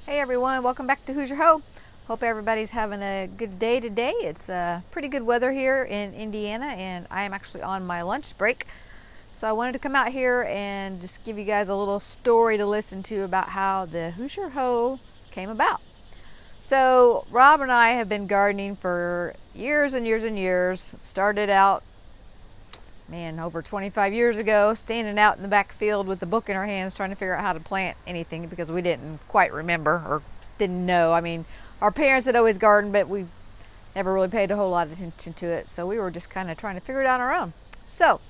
Hey everyone, welcome back to Hoosier Hoe. Hope everybody's having a good day today. It's pretty good weather here in Indiana and I am actually on my lunch break. So I wanted to come out here and just give you guys a little story to listen to about how the Hoosier Hoe came about. So Rob and I have been gardening for years and years and years. Started out, man, over 25 years ago, standing out in the back field with the book in our hands trying to figure out how to plant anything because we didn't quite remember or didn't know. I mean, our parents had always gardened, but we never really paid a whole lot of attention to it. So we were just kind of trying to figure it out on our own. So,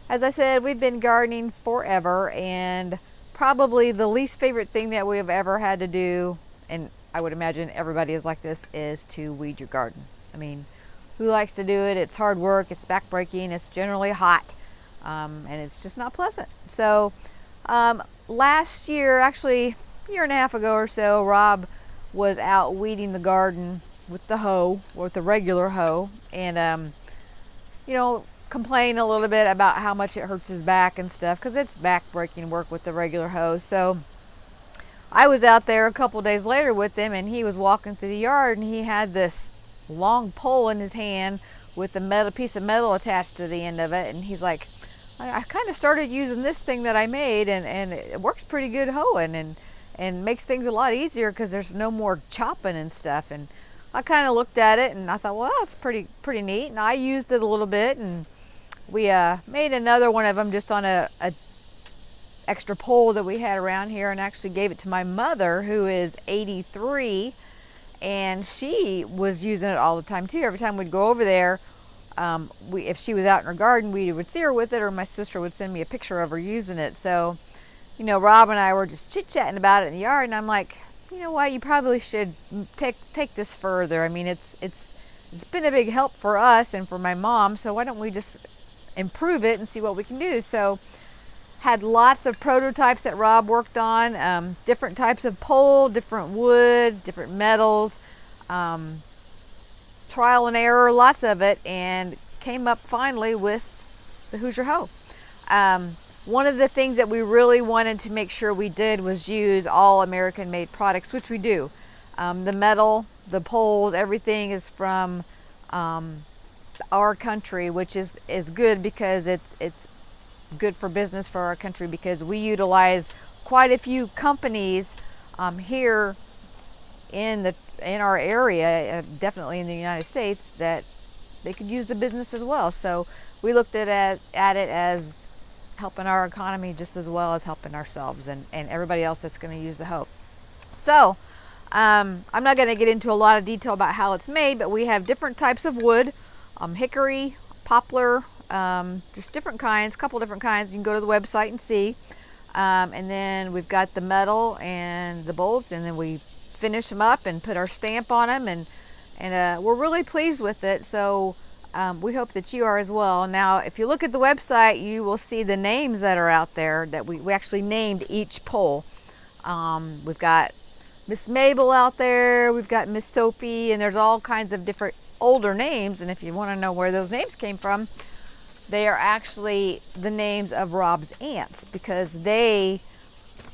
as I said, we've been gardening forever, and probably the least favorite thing that we have ever had to do, and I would imagine everybody is like this, is to weed your garden. I mean, who likes to do it? It's hard work, it's backbreaking, it's generally hot, and it's just not pleasant. So last year, actually a year and a half ago or so, Rob was out weeding the garden with the hoe, with the regular hoe, and complain a little bit about how much it hurts his back and stuff because it's backbreaking work with the regular hoe. So I was out there a couple days later with him, and he was walking through the yard, and he had this long pole in his hand with a piece of metal attached to the end of it, and he's like, I kind of started using this thing that I made, and it works pretty good hoeing and makes things a lot easier because there's no more chopping and stuff. And I kind of looked at it and I thought, well, that's pretty neat, and I used it a little bit, and we made another one of them just on a extra pole that we had around here, and actually gave it to my mother, who is 83, and she was using it all the time too. Every time we'd go over there, if she was out in her garden, we would see her with it, or my sister would send me a picture of her using it. So, Rob and I were just chit-chatting about it in the yard, and I'm like, you know what, you probably should take this further. I mean, it's been a big help for us and for my mom, so why don't we just improve it and see what we can do. So had lots of prototypes that Rob worked on, different types of pole, different wood, different metals, trial and error, lots of it, and came up finally with the Hoosier Hoe. One of the things that we really wanted to make sure we did was use all American made products, which we do. The metal, the poles, everything is from our country, which is good because it's good for business for our country, because we utilize quite a few companies here in our area, definitely in the United States, that they could use the business as well. So we looked at it as helping our economy just as well as helping ourselves and everybody else that's going to use the hoe. So I'm not going to get into a lot of detail about how it's made, but we have different types of wood, hickory, poplar, just different kinds, a couple different kinds. You can go to the website and see. And then we've got the metal and the bolts, and then we finish them up and put our stamp on them, and we're really pleased with it. So we hope that you are as well. Now, if you look at the website, you will see the names that are out there that we actually named each pole. We've got Miss Mabel out there, we've got Miss Sophie, and there's all kinds of different older names. And if you want to know where those names came from, they are actually the names of Rob's aunts, because they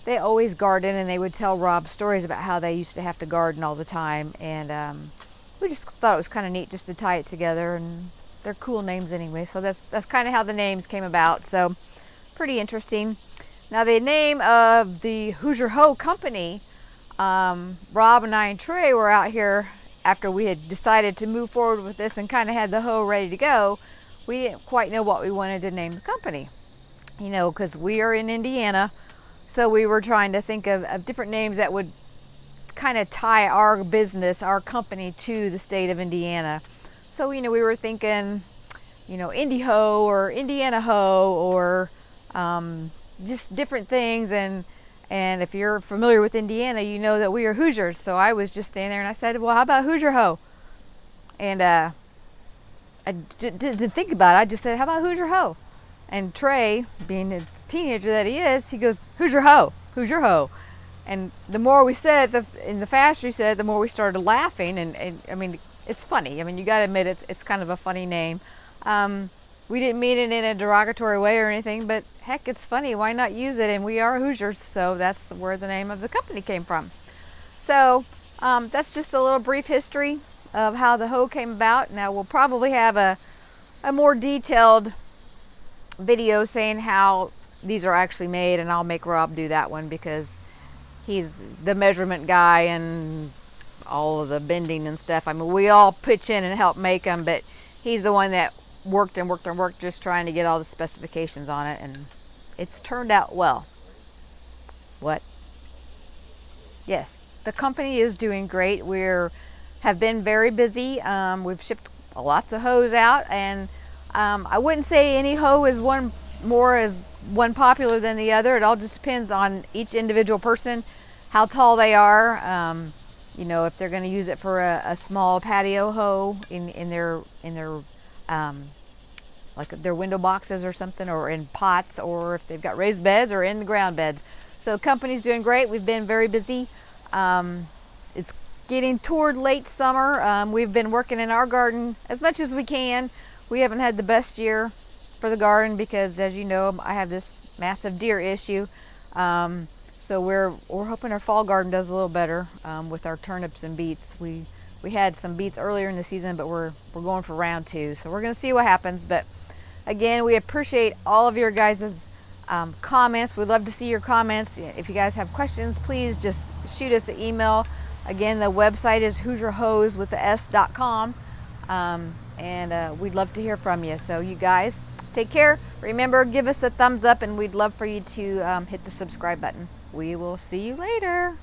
always garden, and they would tell Rob stories about how they used to have to garden all the time. And we just thought it was kind of neat just to tie it together, and they're cool names anyway. So that's kind of how the names came about. So pretty interesting. Now, the name of the Hoosier Hoe company, Rob and I and Trey were out here after we had decided to move forward with this and kind of had the hoe ready to go. We didn't quite know what we wanted to name the company, because we are in Indiana. So we were trying to think of different names that would kind of tie our business, our company, to the state of Indiana. So, we were thinking, Indy Hoe or Indiana Hoe, or just different things. And if you're familiar with Indiana, you know that we are Hoosiers. So I was just standing there and I said, well, how about Hoosier Hoe? And I didn't think about it. I just said, how about Hoosier Hoe? And Trey, being the teenager that he is, he goes, Hoosier Hoe, Hoosier Hoe. And the more we said it, the faster he said it, the more we started laughing. And I mean, it's funny. I mean, you got to admit it's kind of a funny name. We didn't mean it in a derogatory way or anything, but heck, it's funny. Why not use it? And we are Hoosiers, so that's where the name of the company came from. So that's just a little brief history of how the hoe came about. Now we'll probably have a more detailed video saying how these are actually made, and I'll make Rob do that one because he's the measurement guy and all of the bending and stuff. I mean, we all pitch in and help make them, but he's the one that worked and worked and worked just trying to get all the specifications on it, and it's turned out well. What? Yes, the company is doing great. Have been very busy. We've shipped lots of hoes out, and I wouldn't say any hoe is one popular than the other. It all just depends on each individual person, how tall they are. You know, if they're going to use it for a small patio hoe in their like their window boxes or something, or in pots, or if they've got raised beds or in the ground beds. So the company's doing great. We've been very busy. It's getting toward late summer. We've been working in our garden as much as we can. We haven't had the best year for the garden because, as you know, I have this massive deer issue. So we're hoping our fall garden does a little better with our turnips and beets. We had some beets earlier in the season, but we're going for round 2. So we're going to see what happens. But again, we appreciate all of your guys' comments. We'd love to see your comments. If you guys have questions, please just shoot us an email. Again, the website is HoosierHoes.com, and we'd love to hear from you. So you guys take care. Remember, give us a thumbs up, and we'd love for you to hit the subscribe button. We will see you later.